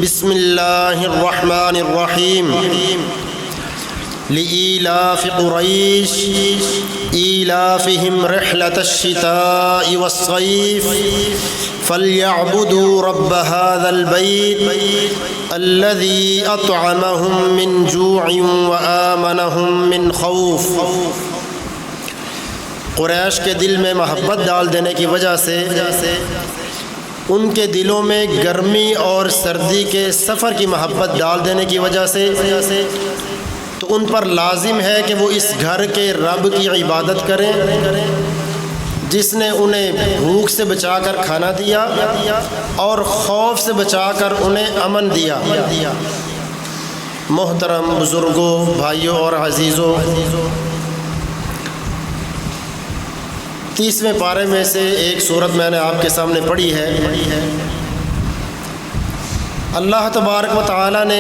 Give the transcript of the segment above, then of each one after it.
بسم اللہ الرحمن الرحیم لإيلاف قریش إيلافهم رحلة الشتاء والصيف فليعبدوا رب هذا البيت الذي أطعمهم من جوع وآمنهم من خوف۔ قریش کے دل میں محبت ڈال دینے کی وجہ سے ان کے دلوں میں گرمی اور سردی کے سفر کی محبت ڈال دینے کی وجہ سے تو ان پر لازم ہے کہ وہ اس گھر کے رب کی عبادت کریں جس نے انہیں بھوک سے بچا کر کھانا دیا اور خوف سے بچا کر انہیں امن دیا۔ محترم بزرگوں، بھائیوں اور عزیزوں، 30ویں پارے میں سے ایک سورت میں نے آپ کے سامنے پڑھی ہے۔ اللہ تبارک و تعالی نے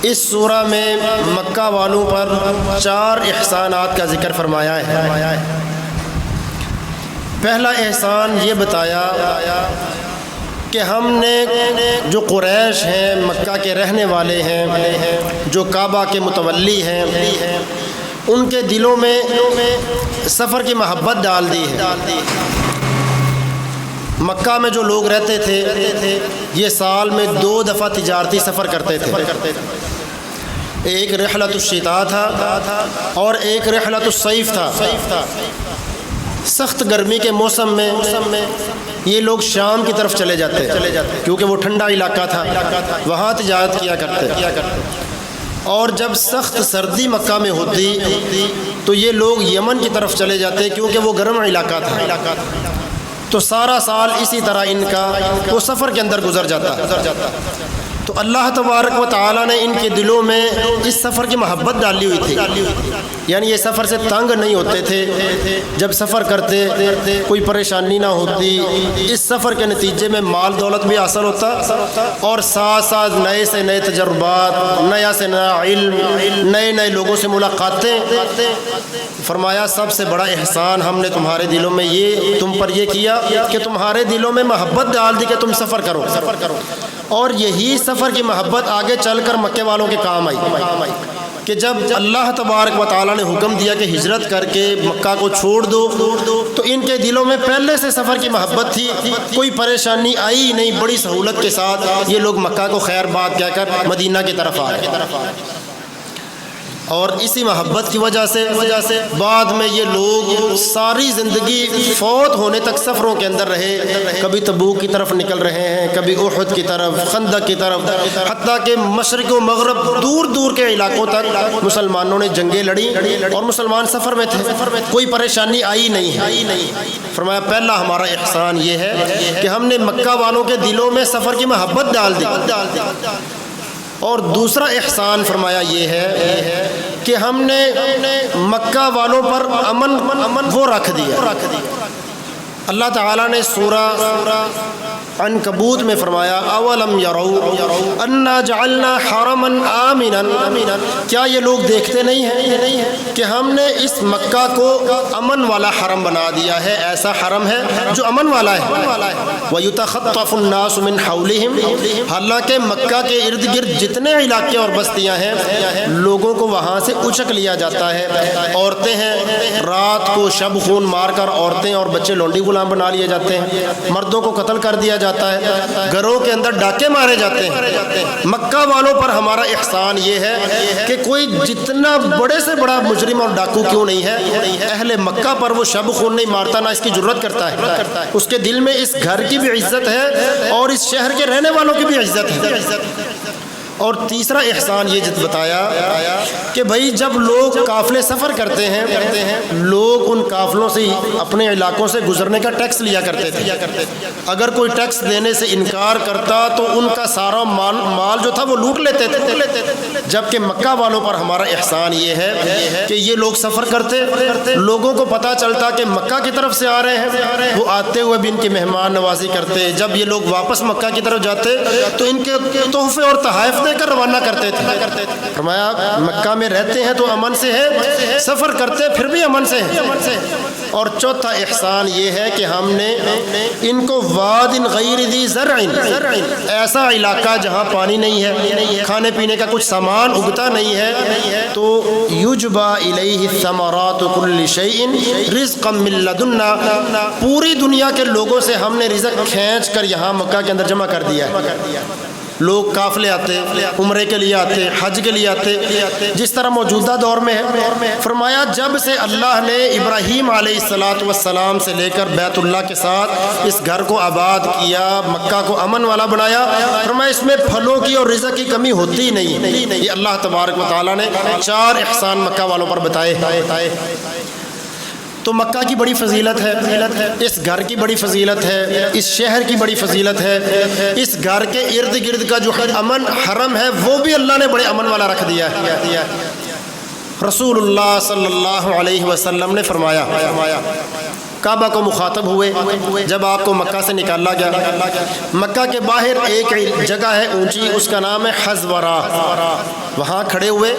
اس سورہ میں مکہ والوں پر 4 احسانات کا ذکر فرمایا ہے۔ پہلا احسان یہ بتایا کہ ہم نے جو قریش ہیں، مکہ کے رہنے والے ہیں، جو کعبہ کے متولی ہیں، ان کے دلوں میں سفر کی محبت ڈال دی ہے۔ مکہ میں جو لوگ رہتے تھے یہ سال میں 2 دفعہ تجارتی سفر کرتے تھے، ایک رحلۃ الشتاء تھا اور ایک رحلۃ الصیف تھا۔ سخت گرمی کے موسم میں یہ لوگ شام کی طرف چلے جاتے کیونکہ وہ ٹھنڈا علاقہ تھا، وہاں تجارت کیا کرتے، اور جب سخت سردی مکہ میں ہوتی تو یہ لوگ یمن کی طرف چلے جاتے کیونکہ وہ گرم علاقہ تھا۔ تو سارا سال اسی طرح ان کا وہ سفر کے اندر گزر جاتا۔ تو اللہ تبارک و تعالی نے ان کے دلوں میں اس سفر کی محبت ڈالی ہوئی تھی، یعنی یہ سفر سے تنگ نہیں ہوتے تھے، جب سفر کرتے کوئی پریشانی نہ ہوتی۔ اس سفر کے نتیجے میں مال دولت بھی حاصل ہوتا اور ساتھ ساتھ نئے سے نئے تجربات، نیا سے نیا علم، نئے نئے لوگوں سے ملاقاتیں۔ فرمایا سب سے بڑا احسان ہم نے تمہارے دلوں میں تم پر یہ کیا کہ تمہارے دلوں میں محبت ڈال دی کہ تم سفر کرو، اور یہی سفر کی محبت آگے چل کر مکے والوں کے کام آئی کہ جب اللہ تبارک و تعالی نے حکم دیا کہ ہجرت کر کے مکہ کو چھوڑ دو تو ان کے دلوں میں پہلے سے سفر کی محبت تھی، کوئی پریشانی آئی نہیں، بڑی سہولت کے ساتھ یہ لوگ مکہ کو خیر بات کہہ کر مدینہ کی طرف آئے۔ اور اسی محبت کی وجہ سے بعد میں یہ لوگ ساری زندگی فوت ہونے تک سفروں کے اندر رہے، کبھی تبوک کی طرف نکل رہے ہیں، کبھی احد کی طرف، خندق کی طرف، حتیٰ کہ مشرق و مغرب دور دور کے علاقوں تک مسلمانوں نے جنگیں لڑی اور مسلمان سفر میں تھے، کوئی پریشانی آئی نہیں ہے۔ فرمایا پہلا ہمارا احسان یہ ہے کہ ہم نے مکہ والوں کے دلوں میں سفر کی محبت ڈال دی، اور دوسرا احسان فرمایا یہ ہے کہ ہم نے مکہ والوں پر امن وہ رکھ دیا۔ اللہ تعالیٰ نے سورہ عنکبوت میں فرمایا اولم یروا انا جعلنا حرما آمنا، کیا یہ لوگ دیکھتے نہیں ہیں کہ ہم نے اس مکہ کو امن والا حرم بنا دیا ہے، ایسا حرم ہے جو امن والا ہے۔ وَيُتَخَطَّفُ النَّاسُ مِنْ حَوْلِهِمْ، حالانکہ مکہ کے ارد گرد جتنے علاقے اور بستیاں ہیں لوگوں کو وہاں سے اچک لیا جاتا ہے۔ عورتیں ہیں، رات کو شب خون مار کر عورتیں اور بچے لونڈی غلام بنا لیے جاتے ہیں، مردوں کو قتل کر دیا جاتا ہے، گھروں کے اندر ڈاکے مارے جاتے ہیں۔ مکہ والوں پر ہمارا احسان یہ ہے کہ کوئی جتنا بڑے سے بڑا مجرم اور ڈاکو کیوں نہیں ہے، اہل مکہ پر وہ شب خون نہیں مارتا، نہ اس کی جرت کرتا ہے۔ اس کے دل میں اس گھر کی بھی عزت ہے اور اس شہر کے رہنے والوں کی بھی عزت ہے۔ اور تیسرا احسان یہ بتایا کہ بھائی جب لوگ قافلے سفر کرتے ہیں لوگ ان قافلوں سے اپنے علاقوں سے گزرنے کا ٹیکس لیا کرتے تھے، اگر کوئی ٹیکس دینے سے انکار کرتا تو ان کا سارا مال جو تھا وہ لوٹ لیتے تھے، جبکہ مکہ والوں پر ہمارا احسان یہ ہے کہ یہ لوگ سفر کرتے، لوگوں کو پتہ چلتا کہ مکہ کی طرف سے آ رہے ہیں، وہ آتے ہوئے بھی ان کی مہمان نوازی کرتے، جب یہ لوگ واپس مکہ کی طرف جاتے تو ان کے تحفے اور تحائف دے کر روانہ کرتے تھے. فرمایا مکہ میں رہتے ہیں تو امن سے ہے, سفر کرتے پھر بھی امن سے ہیں. اور چوتھا احسان یہ ہے کہ ہم نے ان کو واد غیر ذی زرع, ایسا علاقہ جہاں پانی نہیں ہے, کھانے پینے کا کچھ سامان اگتا نہیں ہے, تو یجبا الیہ الثمرات کل شیء رزقا من لدنا, پوری دنیا کے لوگوں سے ہم نے رزق کھینچ کر یہاں مکہ کے اندر جمع کر دیا ہے. لوگ قافلے آتے, عمرے کے لیے آتے, حج کے لیے آتے, جس طرح موجودہ دور میں ہے. فرمایا جب سے اللہ نے ابراہیم علیہ السلام سے لے کر بیت اللہ کے ساتھ اس گھر کو آباد کیا, مکہ کو امن والا بنایا, فرمایا اس میں پھلوں کی اور رزق کی کمی ہوتی نہیں. یہ اللہ تبارک و تعالیٰ نے 4 احسان مکہ والوں پر بتائے. تو مکہ کی بڑی فضیلت ہے, اس گھر کی بڑی فضیلت ہے, اس شہر کی بڑی فضیلت ہے. اس گھر کے ارد گرد کا جو امن حرم ہے وہ بھی اللہ نے بڑے امن والا رکھ دیا ہے. رسول اللہ صلی اللہ علیہ وسلم نے فرمایا, کعبہ کو مخاطب ہوئے جب آپ کو مکہ سے نکالا گیا. مکہ کے باہر ایک جگہ ہے اونچی, اس کا نام ہے حزورہ. وہاں کھڑے ہوئے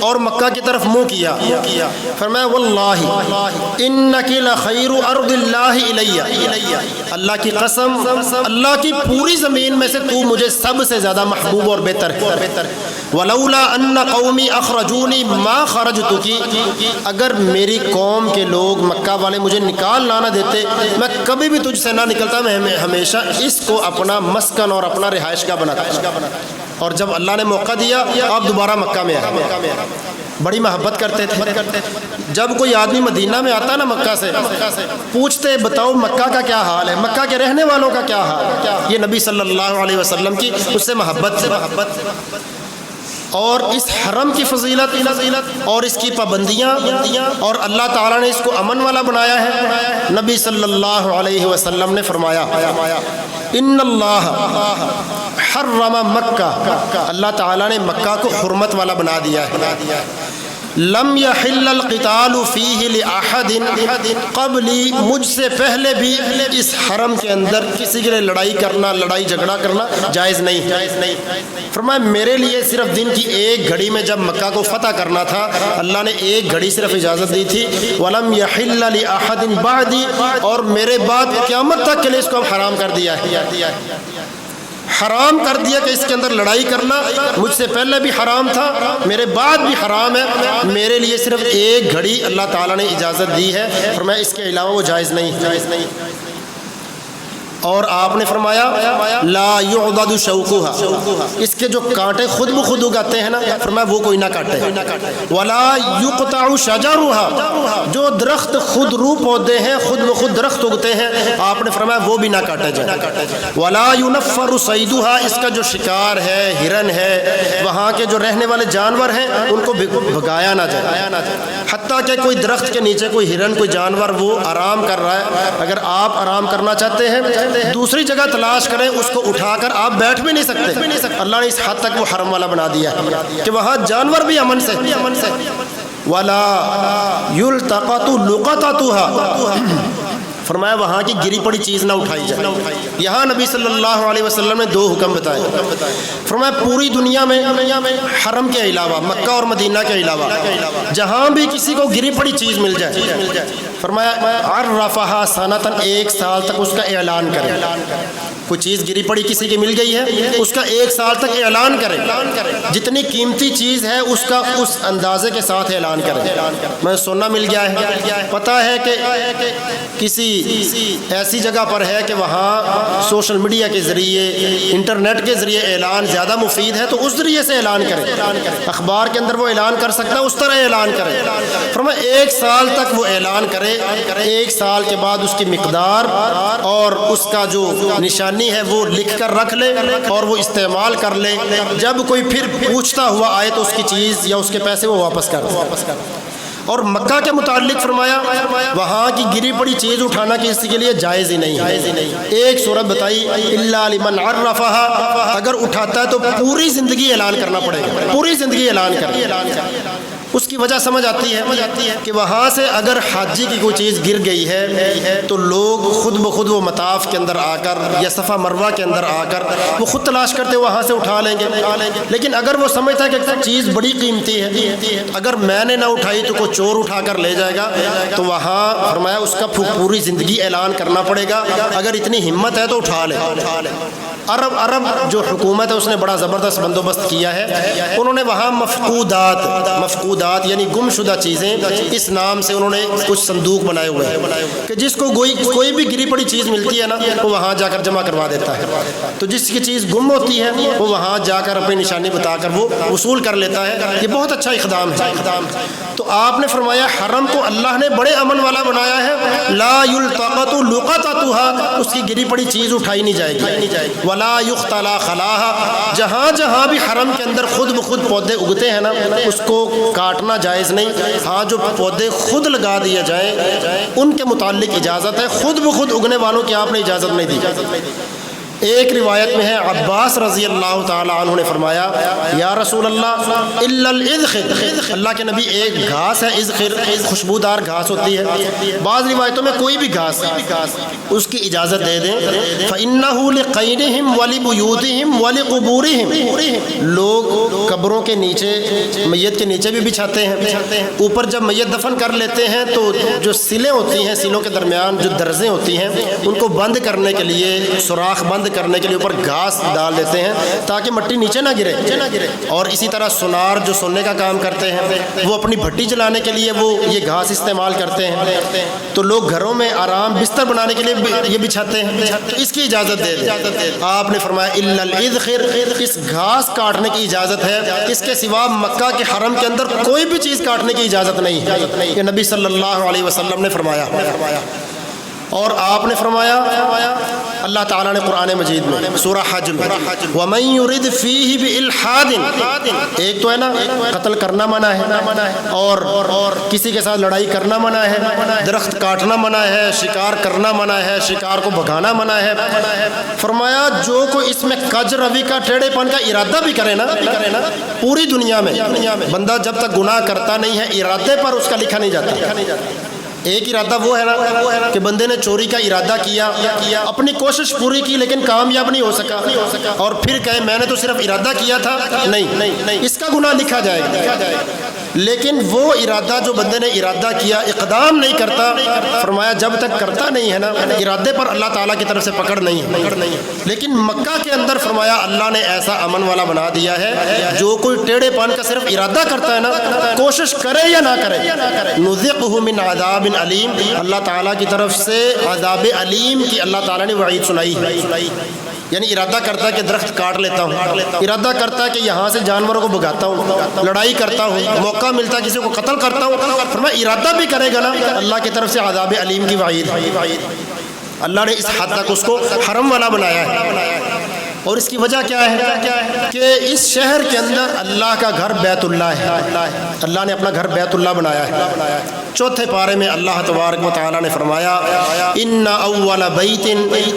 اور مکہ کی طرف منہ کیا. فرمایا واللہ انک لخیر ارض اللہ الی, اللہ کی قسم, اللہ کی پوری زمین میں سے تو مجھے سب سے زیادہ محبوب اور بہتر ہے. ولولا ان قومی اخرجونی ما خرجتک, اگر میری قوم کے لوگ مکہ والے مجھے نکال نہ دیتے میں کبھی بھی تجھ سے نہ نکلتا, میں ہمیشہ اس کو اپنا مسکن اور اپنا رہائش گاہ بناتا. اور جب اللہ نے موقع دیا آپ دوبارہ مکہ میں آئے. بڑی محبت کرتے تھے. جب کوئی آدمی مدینہ میں آتا نا مکہ سے, پوچھتے بتاؤ مکہ کا کیا حال ہے, مکہ کے رہنے والوں کا کیا حال ہے. یہ نبی صلی اللہ علیہ وسلم کی اس سے محبت اور اس حرم کی فضیلت اور اس کی پابندیاں, اور اللہ تعالیٰ نے اس کو امن والا بنایا ہے. نبی صلی اللہ علیہ وسلم نے فرمایا ان اللہ حرم مکہ, اللہ تعالیٰ نے مکہ کو حرمت والا بنا دیا ہے. لم يحل القتال فيه لأحد قبلی, مجھ سے پہلے بھی اس حرم کے اندر کسی کے لیے لڑائی کرنا, لڑائی جھگڑا کرنا جائز نہیں. فرمایا میرے لیے صرف دن کی ایک گھڑی میں جب مکہ کو فتح کرنا تھا اللہ نے ایک گھڑی صرف اجازت دی تھی. ولم يحل لأحد بعدی, اور میرے بعد قیامت تک کے لیے اس کو حرام کر دیا ہے. حرام کر دیا کہ اس کے اندر لڑائی کرنا مجھ سے پہلے بھی حرام تھا, میرے بعد بھی حرام ہے. میرے لیے صرف ایک گھڑی اللہ تعالیٰ نے اجازت دی ہے, اور میں اس کے علاوہ وہ جائز نہیں. اور آپ نے فرمایا لا يعضد شوكها, اس کے جو کانٹے خود بخود اگاتے ہیں نا, فرمایا وہ کوئی نہ کاٹے. ولا يقطع شجرها, جو درخت خود رو پودے ہیں خود بخود درخت اگتے ہیں, آپ نے فرمایا وہ بھی نہ کاٹے جائے. ولا ينفر صيدها, اس کا جو شکار ہے, ہرن ہے, وہاں کے جو رہنے والے جانور ہیں ان کو بھگایا نہ جائے. حتیٰ کہ کوئی درخت کے نیچے کوئی ہرن, کوئی جانور وہ آرام کر رہا ہے, اگر آپ آرام کرنا چاہتے ہیں دوسری جگہ تلاش کریں, اس کو اٹھا کر آپ بیٹھ بھی نہیں سکتے. اللہ نے اس حد تک وہ حرم والا بنا دیا کہ وہاں جانور بھی امن سے. ولا یلتقط لقطتها, فرمایا وہاں کی گری پڑی چیز نہ اٹھائی جائے. یہاں نبی صلی اللہ علیہ وسلم نے 2 حکم بتائے. فرمایا پوری دنیا میں حرم کے علاوہ, مکہ اور مدینہ کے علاوہ جہاں بھی کسی کو گری پڑی چیز مل جائے, فرمایا عرفها سنتاً, 1 سال تک اس کا اعلان کرے. کوئی چیز گری پڑی کسی کی مل گئی ہے اس کا 1 سال تک اعلان کرے. جتنی قیمتی چیز ہے اس کا اس اندازے کے ساتھ اعلان کرے. میں سونا مل گیا ہے, پتہ ہے کہ کسی ایسی جگہ پر ہے کہ وہاں سوشل میڈیا کے ذریعے, انٹرنیٹ کے ذریعے اعلان زیادہ مفید ہے, تو اس ذریعے سے اعلان کرے. اخبار کے اندر وہ اعلان کر سکتا ہے, اس طرح اعلان کرے. فرمایا 1 سال تک وہ اعلان کرے. 1 سال کے بعد اس کی مقدار اور اس کا جو نشانی ہے وہ لکھ کر رکھ لے اور وہ استعمال کر لے. جب کوئی پھر پوچھتا ہوا آئے تو اس کی چیز یا اس کے پیسے وہ واپس کر دے. اور مکہ کے متعلق فرمایا وہاں کی گری پڑی چیز اٹھانا کسی کے لیے جائز ہی نہیں. ایک صورت بتائی الا لمن عرفها, اگر اٹھاتا ہے تو پوری زندگی اعلان کرنا پڑے گا, پوری زندگی اعلان کرے. اس کی وجہ سمجھ آتی ہے کہ وہاں سے اگر حاجی کی کوئی چیز گر گئی ہے تو لوگ خود بخود وہ مطاف کے اندر آ کر یا صفا مروہ کے اندر آ کر وہ خود تلاش کرتے وہاں سے اٹھا لیں گے. لیکن اگر وہ سمجھتا ہے کہ چیز بڑی قیمتی ہے، اگر میں نے نہ اٹھائی تو کوئی چور اٹھا کر لے جائے گا، تو وہاں فرمایا اس کا پوری زندگی اعلان کرنا پڑے گا، اگر اتنی ہمت ہے تو اٹھا لے. عرب جو حکومت ہے اس نے بڑا زبردست بندوبست کیا ہے. انہوں نے وہاں مفقودات یعنی گم شدہ چیزیں اس نام سے انہوں نے کچھ صندوق بنائے ہوئے ہیں کہ جس کو کوئی بھی گری پڑی چیز ملتی ہے نا وہ وہاں جا کر جمع کروا دیتا ہے. تو جس کی چیز گم ہوتی ہے وہ وہاں جا کر اپنی نشانی بتا کر وہ وصول کر لیتا ہے. یہ بہت اچھا اقدام ہے. تو آپ نے فرمایا حرم کو اللہ نے بڑے امن والا بنایا ہے. لا یلتقط لقطتها، اس کی گری پڑی چیز اٹھائی نہیں جائے گی. ولا یختلا خلاها، جہاں جہاں بھی حرم کے اندر خود بخود پودے اگتے ہیں نا اس کو کاٹنا جائز نہیں. ہاں جو پودے خود لگا دیے جائیں ان کے متعلق اجازت ہے، خود بخود اگنے والوں کی آپ نے اجازت نہیں دی. ایک روایت میں ہے عباس رضی اللہ تعالی عنہ نے فرمایا یا رسول اللہ الا الاذخر، اللہ کے نبی ایک گھاس ہے اذخر، خوشبودار گھاس ہوتی ہے. بعض روایتوں میں کوئی بھی گھاس اس کی اجازت دے دیں. فإنه لقینہم ولبیوتہم ولقبورہم، لوگ قبروں کے نیچے میت کے نیچے بھی بچھاتے ہیں. اوپر جب میت دفن کر لیتے ہیں تو جو سلیں ہوتی ہیں سلوں کے درمیان جو درزیں ہوتی ہیں ان کو بند کرنے کے لیے سوراخ بند کرنے کے لیے اوپر گھاس ڈال دیتے ہیں تاکہ مٹی نیچے نہ گرے. اور اسی طرح سونار جو سونے کا کام کرتے ہیں وہ اپنی بھٹی جلانے کے لیے وہ یہ گھاس استعمال کرتے ہیں. تو لوگ گھروں میں آرام بستر بنانے کے لیے یہ بچھاتے ہیں، تو اس کی اجازت دے دیں. آپ نے فرمایا الا الاذخر، اس گھاس کاٹنے کی اجازت ہے، اس کے سوا مکہ کے حرم کے اندر کوئی بھی چیز کاٹنے کی اجازت نہیں ہے. یہ نبی صلی اللہ علیہ وسلم نے فرمایا. اور آپ نے فرمایا اللہ تعالیٰ نے قرآن مجید میں سورہ حج میں وَمَن يُرِدْ فِيهِ بِإِلْحَادٍ، ایک تو ہے نا قتل کرنا منع ہے اور کسی کے ساتھ لڑائی کرنا منع ہے، درخت کاٹنا منع ہے، شکار کرنا منع ہے، شکار کو بھگانا منع ہے. فرمایا جو کوئی اس میں کج روی کا ٹیڑھے پن کا ارادہ بھی کرے نا پوری دنیا میں بندہ جب تک گناہ کرتا نہیں ہے ارادے پر اس کا لکھا نہیں جاتا. ایک ارادہ وہ ہے نا کہ بندے نے چوری کا ارادہ کیا، اپنی کوشش پوری کی لیکن کامیاب نہیں ہو سکا، اور پھر کہے میں نے تو صرف ارادہ کیا تھا، نہیں، اس کا گناہ لکھا جائے گا. لیکن وہ ارادہ جو بندے نے ارادہ کیا اقدام نہیں کرتا، فرمایا جب تک کرتا نہیں ہے نا ارادے پر اللہ تعالیٰ کی طرف سے پکڑ نہیں ہے. لیکن مکہ کے اندر فرمایا اللہ نے ایسا امن والا بنا دیا ہے جو کوئی ٹیڑھے پن کا صرف ارادہ کرتا ہے نا کوشش کرے یا نہ کرے نذقہ من عذاب علیم، اللہ تعالیٰ کی طرف سے عذاب علیم کی اللہ تعالیٰ نے وعید سنائی ہے. یعنی ارادہ کرتا ہے کہ درخت کاٹ لیتا ہوں، ارادہ کرتا ہے کہ یہاں سے جانوروں کو بھگاتا ہوں، لڑائی کرتا ہوں، موقع ملتا ہے کسی کو قتل کرتا ہوں، فرمایا ارادہ بھی کرے گا نا اللہ کی طرف سے عذاب علیم کی وعید. اللہ نے اس حد تک اس کو حرم والا بنایا ہے. اور اس کی وجہ کیا ہے کہ اس شہر کے اندر اللہ کا گھر بیت اللہ ہے. اللہ نے اپنا گھر بیت اللہ بنایا ہے. چوتھے پارے میں اللہ تبارک و تعالی نے فرمایا ان اول بیت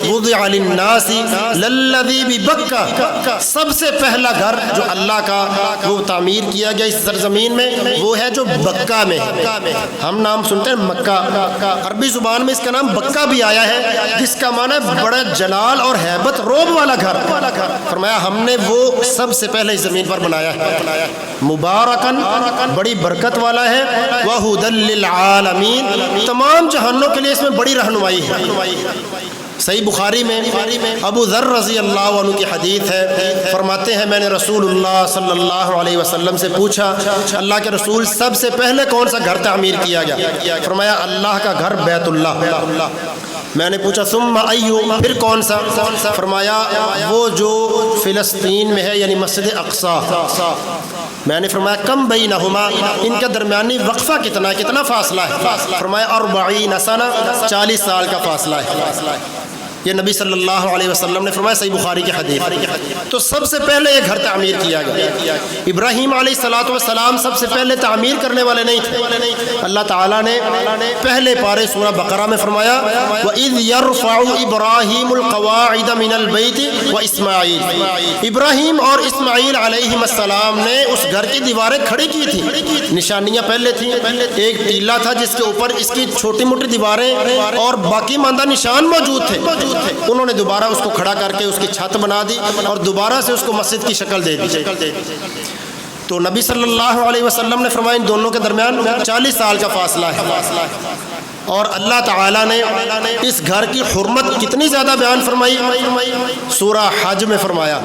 وضع للناس للذی ببکہ، سب سے پہلا گھر جو اللہ کا وہ تعمیر کیا گیا اس سرزمین میں وہ ہے جو بکہ میں. ہم نام سنتے ہیں مکہ، عربی زبان میں اس کا نام بکہ بھی آیا ہے جس کا معنی ہے بڑا جلال اور ہیبت روب والا گھر. فرمایا ہم نے وہ سب سے پہلے اس زمین پر بنایا ہے، مبارکن بڑی برکت والا ہے، وہدی للعالمین تمام جہانوں کے لیے اس میں بڑی رہنمائی ہے. صحیح بخاری میں ابو ذر رضی اللہ عنہ کی حدیث ہے، فرماتے ہیں میں نے رسول اللہ صلی اللہ علیہ وسلم سے پوچھا اللہ کے رسول سب سے پہلے کون سا گھر تعمیر کیا گیا؟ فرمایا اللہ کا گھر بیت اللہ. میں نے پوچھا ثم ایو، پھر کون سا؟ فرمایا وہ جو فلسطین میں ہے یعنی مسجد اقصی. میں نے فرمایا کم بینہما، ان کا درمیانی وقفہ کتنا فاصلہ ہے؟ فرمایا 40 سنہ، 40 سال کا فاصلہ ہے. یہ نبی صلی اللہ علیہ وسلم نے فرمایا، صحیح بخاری کی حدیث۔ تو سب سے پہلے یہ گھر تعمیر کیا گیا۔ ابراہیم علیہ الصلوۃ والسلام سب سے پہلے تعمیر کرنے والے نہیں تھے۔ اللہ تعالیٰ نے پہلے پارے سورہ بقرہ میں فرمایا وَإِذْ يَرْفَعُ إِبْرَاهِيمُ الْقَوَاعِدَ مِنَ الْبَيْتِ وَإِسْمَاعِيلُ، ابراہیم اور اسماعیل علیہ السلام نے اس گھر کی دیواریں کھڑی کی تھی۔ نشانیاں پہلے تھیں، ایک ٹیلا تھا جس کے اوپر اس کی چھوٹی موٹی دیواریں اور باقی ماندہ نشان موجود تھے۔ انہوں نے دوبارہ اس کو کھڑا کر کے اس کی چھت بنا دی اور دوبارہ سے اس کو مسجد کی شکل دے دی۔ تو نبی صلی اللہ علیہ وسلم نے فرمایا ان دونوں کے درمیان 40 سال کا فاصلہ ہے، اور اللہ تعالیٰ نے اس گھر کی حرمت کتنی زیادہ بیان فرمائی، سورہ حج میں فرمایا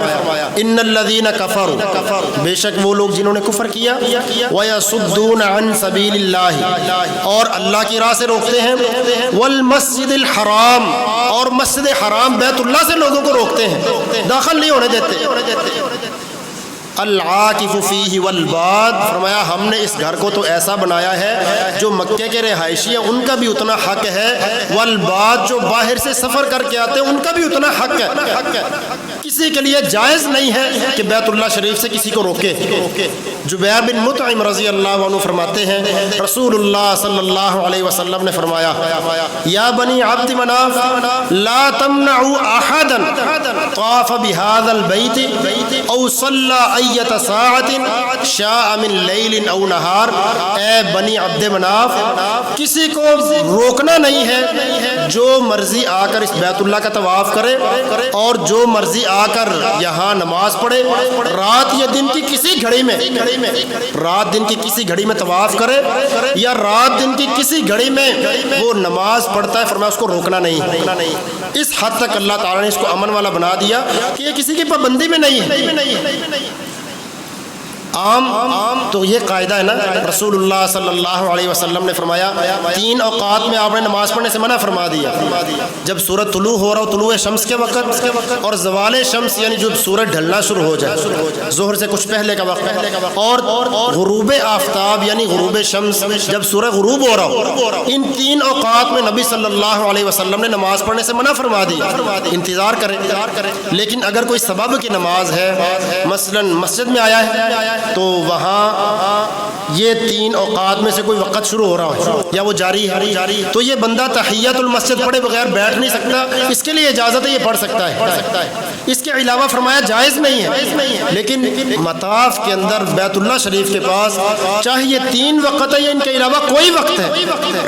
ان الذین کفروا، بے شک وہ لوگ جنہوں نے کفر کیا، ویصدون عن سبیل اللہ، اور اللہ کی راہ سے روکتے ہیں، والمسجد الحرام، اور مسجد حرام بیت اللہ سے لوگوں کو روکتے ہیں، داخل نہیں ہونے دیتے۔ العاکف فیہ والباد، فرمایا ہم نے اس گھر کو تو ایسا بنایا ہے جو مکے کے رہائشی ہیں ان کا بھی اتنا حق ہے، والباد جو باہر سے سفر کر کے آتے ہیں ان کا بھی اتنا حق ہے۔ کسی کے لیے جائز نہیں ہے کہ بیت اللہ شریف سے کسی کو روکے۔ جبیر بن مطعم رضی اللہ عنہ فرماتے ہیں رسول اللہ صلی اللہ علیہ وسلم نے فرمایا یا بنی عبد مناف لا تمنعوا احدا طاف بهذا البيت او صلى ایت ساعت شاء من لیل او نہار، اے بنی عبد مناف کسی کو روکنا نہیں ہے جو مرضی آ کر اس بیت اللہ کا طواف کرے اور جو مرضی آ کر یہاں نماز پڑھے، رات یا دن کی کسی گھڑی میں، رات دن کی کسی گھڑی میں طواف کرے یا رات دن کی کسی گھڑی میں وہ نماز پڑھتا ہے، فرمایا اس کو روکنا نہیں۔ اس حد تک اللہ تعالیٰ نے اس کو امن والا بنا دیا کہ یہ کسی کی پابندی میں نہیں ہے۔ عام تو یہ قاعدہ ہے نا، رسول اللہ صلی اللہ علیہ وسلم نے فرمایا 3 اوقات میں آپ نے نماز پڑھنے سے منع فرما دیا، جب سورج طلوع ہو رہا ہو طلوع شمس کے وقت، اور زوال شمس یعنی جب سورج ڈھلنا شروع ہو جائے ظہر سے کچھ پہلے کا وقت، اور غروب آفتاب یعنی غروب شمس جب سورج غروب ہو رہا ہو، ان 3 اوقات میں نبی صلی اللہ علیہ وسلم نے نماز پڑھنے سے منع فرما دیا۔ انتظار کریں، لیکن اگر کوئی سبب کی نماز ہے، مثلا مسجد میں آیا ہے تو وہاں یہ 3 اوقات میں سے کوئی وقت شروع ہو رہا ہو یا وہ جاری ہے تو یہ بندہ تحیت المسجد پڑھے بغیر بیٹھ نہیں سکتا، اس کے لیے اجازت ہے، یہ پڑھ سکتا ہے۔ اس کے علاوہ فرمایا جائز نہیں ہے، لیکن مطاف کے اندر بیت اللہ شریف کے پاس چاہے یہ 3 وقت ہے یا ان کے علاوہ کوئی وقت ہے،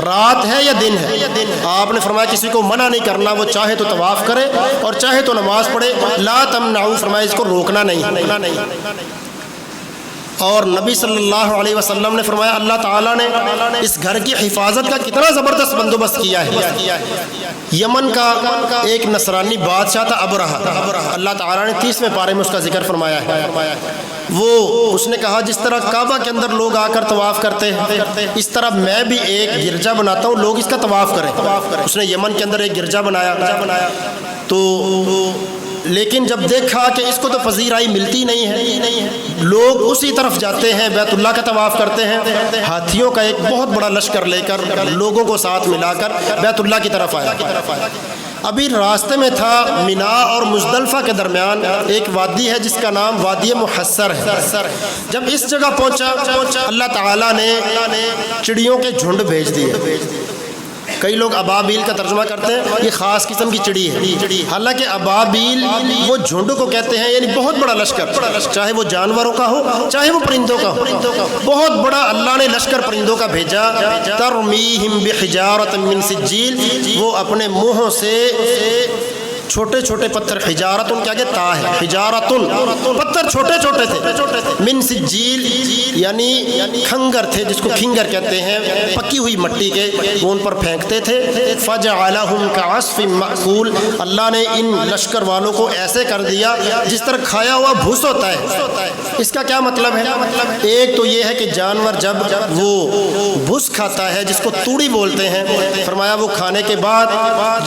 رات ہے یا دن ہے، آپ نے فرمایا کسی کو منع نہیں کرنا، وہ چاہے تو طواف کرے اور چاہے تو نماز پڑھے، لا تمنعوا، فرمایا اس کو روکنا نہیں۔ اور نبی صلی اللہ علیہ وسلم نے فرمایا اللہ تعالیٰ نے اس گھر کی حفاظت کا کتنا زبردست بندوبست کیا ہے۔ یمن کا ایک نصرانی بادشاہ تھا ابرہہ، اللہ تعالیٰ نے 30ویں پارے میں اس کا ذکر فرمایا ہے۔ اس نے کہا جس طرح کعبہ کے اندر لوگ آ کر طواف کرتے ہیں اس طرح میں بھی ایک گرجا بناتا ہوں، لوگ اس کا طواف کریں۔ اس نے یمن کے اندر ایک گرجا بنایا تو لیکن جب دیکھا کہ اس کو تو پذیرائی ملتی نہیں ہے، لوگ اسی طرف جاتے ہیں، بیت اللہ کا طواف کرتے ہیں، ہاتھیوں کا ایک بہت بڑا لشکر لے کر لوگوں کو ساتھ ملا کر بیت اللہ کی طرف آیا۔ ابھی راستے میں تھا، مینا اور مزدلفہ کے درمیان ایک وادی ہے جس کا نام وادی محصر ہے۔ جب اس جگہ پہنچا اللہ تعالیٰ نے چڑیوں کے جھنڈ بھیج دیے۔ کئی لوگ ابابیل کا ترجمہ کرتے ہیں، یہ خاص قسم کی چڑی ہے، حالانکہ ابابیل وہ جھنڈ کو کہتے ہیں، یعنی بہت بڑا لشکر، چاہے وہ جانوروں کا ہو چاہے وہ پرندوں کا ہو، بہت بڑا اللہ نے لشکر پرندوں کا بھیجا۔ ترمیہم بحجارۃ من سجیل، وہ اپنے منہوں سے چھوٹے چھوٹے پتھر، حجارت ان کے آگے تا ہے، حجارتن پتھر چھوٹے چھوٹے تھے، من سجیل یعنی کھنگر تھے جس کو کھنگر کہتے ہیں، پکی ہوئی مٹی کے، وہ ان پر پھینکتے تھے۔ فجعلہم کعصف مأکول، اللہ نے ان لشکر والوں کو ایسے کر دیا جس طرح کھایا ہوا بھوس ہوتا ہے۔ اس کا کیا مطلب ہے؟ ایک تو یہ ہے کہ جانور جب وہ بھوس کھاتا ہے جس کو توڑی بولتے ہیں، فرمایا وہ کھانے کے بعد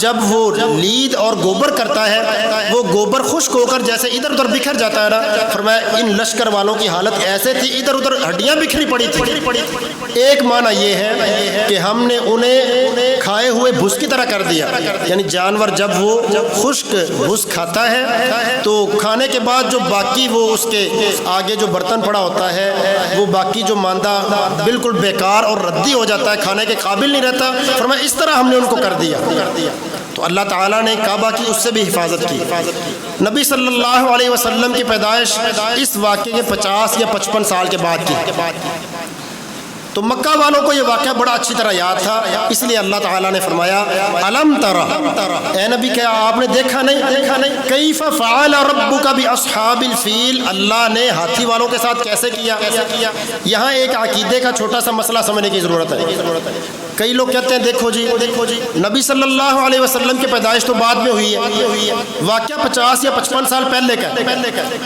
جب وہ لید اور گوبر گوبر کرتا ہے وہ گوبر خشک ہو کر جیسے ادھر ادھر بکھر جاتا ہے نا، فرمایا ان لشکر والوں کی حالت ایسے تھی، ادھر ادھر ہڈیاں بکھری پڑی تھی۔ ایک معنی یہ ہے کہ ہم نے انہیں کھائے ہوئے بھس کی طرح کر دیا، یعنی جانور جب وہ خشک بھس کھاتا ہے تو کھانے کے بعد جو باقی وہ اس کے آگے جو برتن پڑا ہوتا ہے وہ باقی جو ماندہ بالکل بیکار اور ردی ہو جاتا ہے، کھانے کے قابل نہیں رہتا، فرمایا اس طرح ہم نے ان کو کر دیا۔ تو اللہ تعالیٰ نے کعبہ کی اس سے بھی حفاظت کی۔ نبی صلی اللہ علیہ وسلم کی پیدائش اس واقعے کے 50 یا 55 سال کے بعد کی، تو مکہ والوں کو یہ واقعہ بڑا اچھی طرح یاد تھا، اس لیے اللہ تعالیٰ نے فرمایا الم ترى، اے نبی کیا آپ نے دیکھا نہیں کیف فعل ربک باصحاب الفیل، اللہ نے ہاتھی والوں کے ساتھ کیسے کیا۔ یہاں ایک عقیدے کا چھوٹا سا مسئلہ سمجھنے کی ضرورت ہے۔ کئی لوگ کہتے ہیں دیکھو جی نبی صلی اللہ علیہ وسلم کی پیدائش تو بعد میں ہوئی ہے، واقعہ 50 یا 55 سال پہلے کا،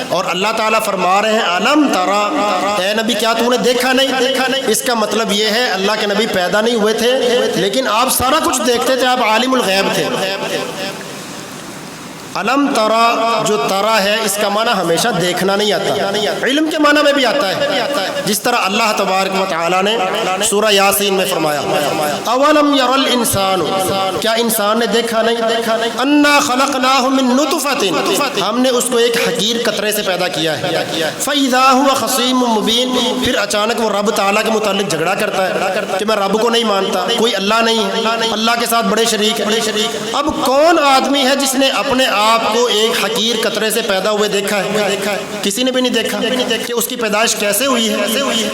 اور اللہ تعالیٰ فرما رہے ہیں الم ترى، اے نبی کیا تو نے دیکھا نہیں۔ اس کا مطلب یہ ہے اللہ کے نبی پیدا نہیں ہوئے تھے لیکن آپ سارا کچھ دیکھتے تھے، آپ عالم الغیب تھے۔ علم ترا، جو ترا ہے اس کا معنی ہمیشہ دیکھنا نہیں آتا، علم کے معنی میں بھی آتا ہے، جس طرح اللہ تبارک و تعالی نے سورہ یاسین میں فرمایا اولم یر الانسان، کیا انسان نے دیکھا نہیں، انا خلقناہ من نطفۃ، ہم نے اس کو ایک حقیر قطرے سے پیدا کیا ہے، فاذا هو خصیم مبین، پھر اچانک وہ رب تعالیٰ کے متعلق جھگڑا کرتا ہے کہ میں رب کو نہیں مانتا، کوئی اللہ نہیں ہے، اللہ کے ساتھ بڑے شریک ہیں۔ اب کون آدمی ہے جس نے اپنے آپ کو ایک حقیر قطرے سے پیدا ہوئے دیکھا ہے؟ کسی نے بھی نہیں دیکھا کہ اس کی پیدائش کیسے ہوئی ہے،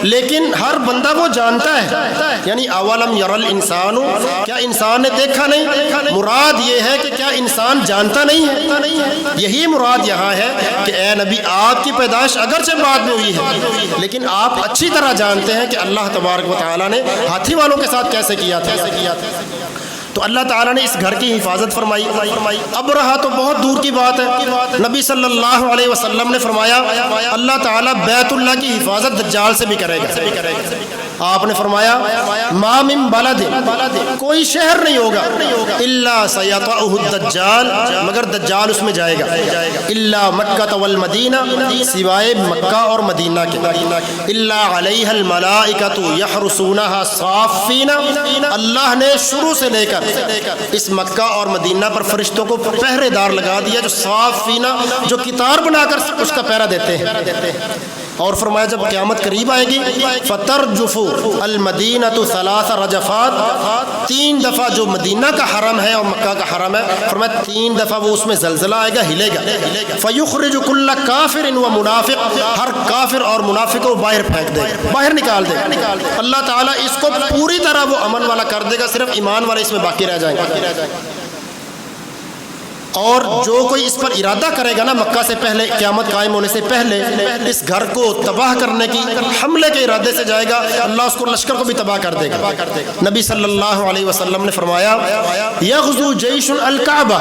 لیکن ہر بندہ وہ جانتا ہے، یعنی اولم یر الانسان، کیا انسان نے دیکھا نہیں، مراد یہ ہے کہ کیا انسان جانتا نہیں ہے، یہی مراد یہاں ہے کہ اے نبی آپ کی پیدائش اگرچہ بعد میں ہوئی ہے لیکن آپ اچھی طرح جانتے ہیں کہ اللہ تبارک و تعالیٰ نے ہاتھی والوں کے ساتھ کیسے کیا تھا۔ تو اللہ تعالیٰ نے اس گھر کی حفاظت فرمائی۔ اب رہا تو بہت دور کی بات ہے، نبی صلی اللہ علیہ وسلم نے فرمایا اللہ تعالیٰ بیت اللہ کی حفاظت دجال سے بھی کرے گا۔ آپ نے فرمایا ما من بلد، کوئی شہر نہیں ہوگا الا سیطأہ الدجال، مگر دجال اس میں جائے گا، الا مکہ والمدینہ، سوائے مکہ اور مدینہ کے، الا علیہ الملائکۃ یحرسونہا صافین، اللہ نے شروع سے لے کر اس مکہ اور مدینہ پر فرشتوں کو پہرے دار لگا دیا جو صافین، جو کتار بنا کر اس کا پہرا دیتے ہیں۔ اور فرمایا جب قیامت قریب آئے گی فترجف المدینہ ثلاث رجفات، 3 دفعہ جو مدینہ کا حرم ہے اور مکہ کا حرم ہے، فرمایا 3 دفعہ وہ اس میں زلزلہ آئے گا، ہلے گا، فیخرج کل کافر و منافق، ہر کافر اور منافق کو باہر پھینک دے گا، باہر نکال دے گا۔ اللہ تعالیٰ اس کو پوری طرح وہ امن والا کر دے گا، صرف ایمان والے اس میں باقی رہ جائیں گے۔ اور جو کوئی اس پر ارادہ کرے گا نا مکہ سے پہلے، قیامت قائم ہونے سے پہلے اس گھر کو تباہ کرنے کی حملے کے ارادے سے جائے گا، اللہ اس کو لشکر کو بھی تباہ کر دے گا۔ نبی صلی اللہ علیہ وسلم نے فرمایا یغزو جیش الکعبہ،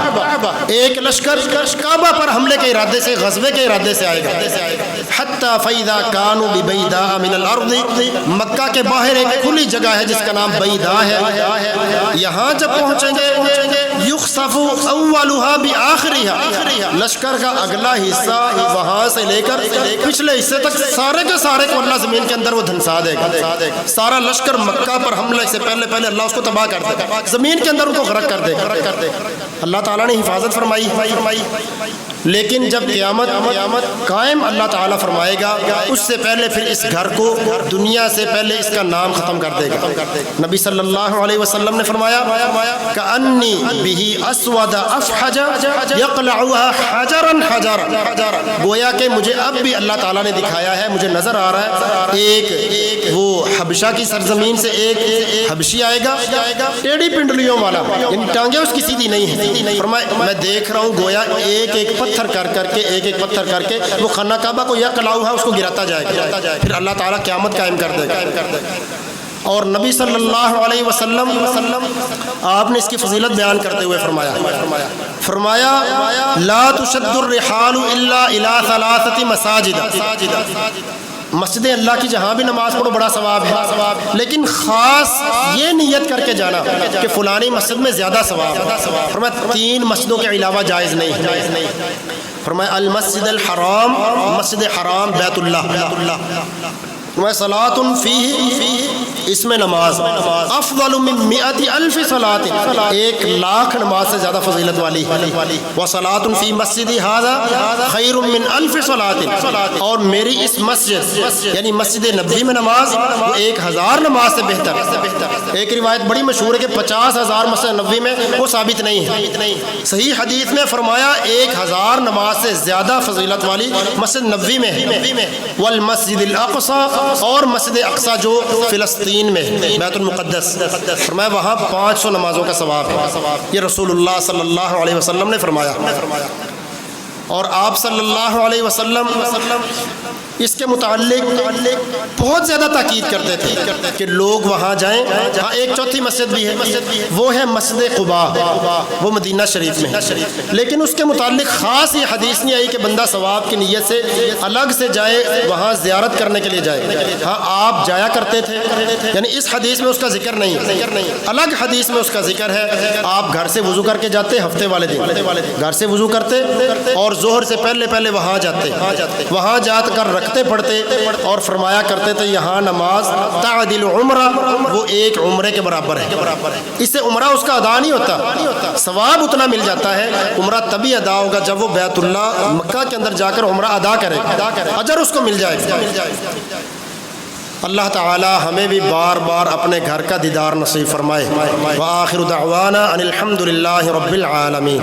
ایک لشکر کعبہ پر حملے کے ارادے سے، غزوے کے ارادے سے آئے گا، حتی فاذا کانوا ببیداء من الارض، مکہ کے باہر ایک کھلی جگہ ہے جس کا نام بیداء ہے، یہاں جب پہنچیں گے یخسف اولھا بآخرها، لشکر کا اگلا حصہ وہاں سے لے کر پچھلے حصے تک سارے کے سارے کو اللہ زمین کے اندر وہ دھنسا دے گا، سارا لشکر مکہ پر حملے سے پہلے اللہ اس کو تباہ کر دے گا، زمین کے اندر ان کو غرق کر دے گا۔ اللہ تعالیٰ نے حفاظت فرمائی، لیکن جب قیامت قائم اللہ تعالیٰ فرمائے گا اس سے پہلے پھر اس گھر کو دنیا سے پہلے اس کا نام ختم کر دے گا۔ نبی صلی اللہ علیہ وسلم نے فرمایا کأنی بہ اسود افحج یقلعها حجرا حجرا، گویا کہ مجھے اب بھی اللہ تعالیٰ نے دکھایا ہے، مجھے نظر آ رہا ہے ایک وہ حبشہ کی سرزمین سے ایک حبشی آئے گا ٹیڑھی پنڈلیوں والا، یعنی ٹانگیں اس کی سیدھی نہیں ہیں، فرمایا میں دیکھ رہا ہوں گویا ایک پتھر کر کے ایک پتھر کر کے وہ خانہ کعبہ کو یقلعها اس کو گراتا جائے گا، پھر اللہ تعالیٰ قیامت قائم کر دے گا۔ اور نبی صلی اللہ علیہ وسلم آپ نے اس کی فضیلت بیان کرتے ہوئے فرمایا لا تشد الرحال الا الى 3 مساجد، مسجد اللہ کی جہاں بھی نماز پڑھو بڑا ثواب ہے، لیکن خاص یہ نیت کر کے جانا کہ فلانی مسجد میں زیادہ ثواب ہے۔ فرمایا 3 مسجدوں کے علاوہ جائز نہیں۔ فرمایا المسجد الحرام، مسجد حرام بیت اللہ، صلاۃ فیہ، اس میں نماز افضل من 100,000 صلاۃ، 1,00,000 نماز سے زیادہ فضیلت والی ہے۔ وصلاۃ فی مسجدی ھذا خیر من 1000 صلاۃ، اور میری اس مسجد یعنی مسجد نبوی میں نماز وہ 1000 نماز سے بہتر۔ ایک روایت بڑی مشہور ہے کہ 50,000 مسجد نبوی میں، وہ ثابت نہیں ہے۔ صحیح حدیث میں فرمایا 1000 نماز سے زیادہ فضیلت والی مسجد نبوی میں ہے۔ والمسجد الاقصی، اور مسجد اقصی جو فلسطین میں بیت المقدس، فرمایا وہاں 500 نمازوں کا ثواب ہے۔ یہ رسول اللہ صلی اللہ علیہ وسلم نے فرمایا، اور آپ صلی اللہ علیہ وسلم اس کے متعلق بہت زیادہ تاکید کرتے تھے کہ لوگ وہاں جائیں۔ ہاں ایک چوتھی مسجد بھی ہے، وہ ہے مسجد قباء، وہ مدینہ شریف میں، لیکن اس کے متعلق خاص یہ حدیث نہیں آئی کہ بندہ ثواب کی نیت سے الگ سے جائے وہاں زیارت کرنے کے لیے جائے۔ ہاں آپ جایا کرتے تھے، یعنی اس حدیث میں اس کا ذکر نہیں، الگ حدیث میں اس کا ذکر ہے۔ آپ گھر سے وضو کر کے جاتے، ہفتے والے دن گھر سے وضو کرتے اور ظہر سے پہلے وہاں جاتے، وہاں جا کر رکھتے پڑھتے اور فرمایا کرتے تھے یہاں نماز تعدل عمرہ، وہ ایک عمرے کے برابر ہے۔ اس سے عمرہ اس کا ادا نہیں ہوتا، ثواب اتنا مل جاتا ہے۔ عمرہ تبھی ادا ہوگا جب وہ بیت اللہ مکہ کے اندر جا کر عمرہ ادا کرے، اجر اس کو مل جائے۔ اللہ تعالی ہمیں بھی بار بار اپنے گھر کا دیدار نصیب فرمائے۔ وآخر دعوانا ان الحمد للہ رب العالمین۔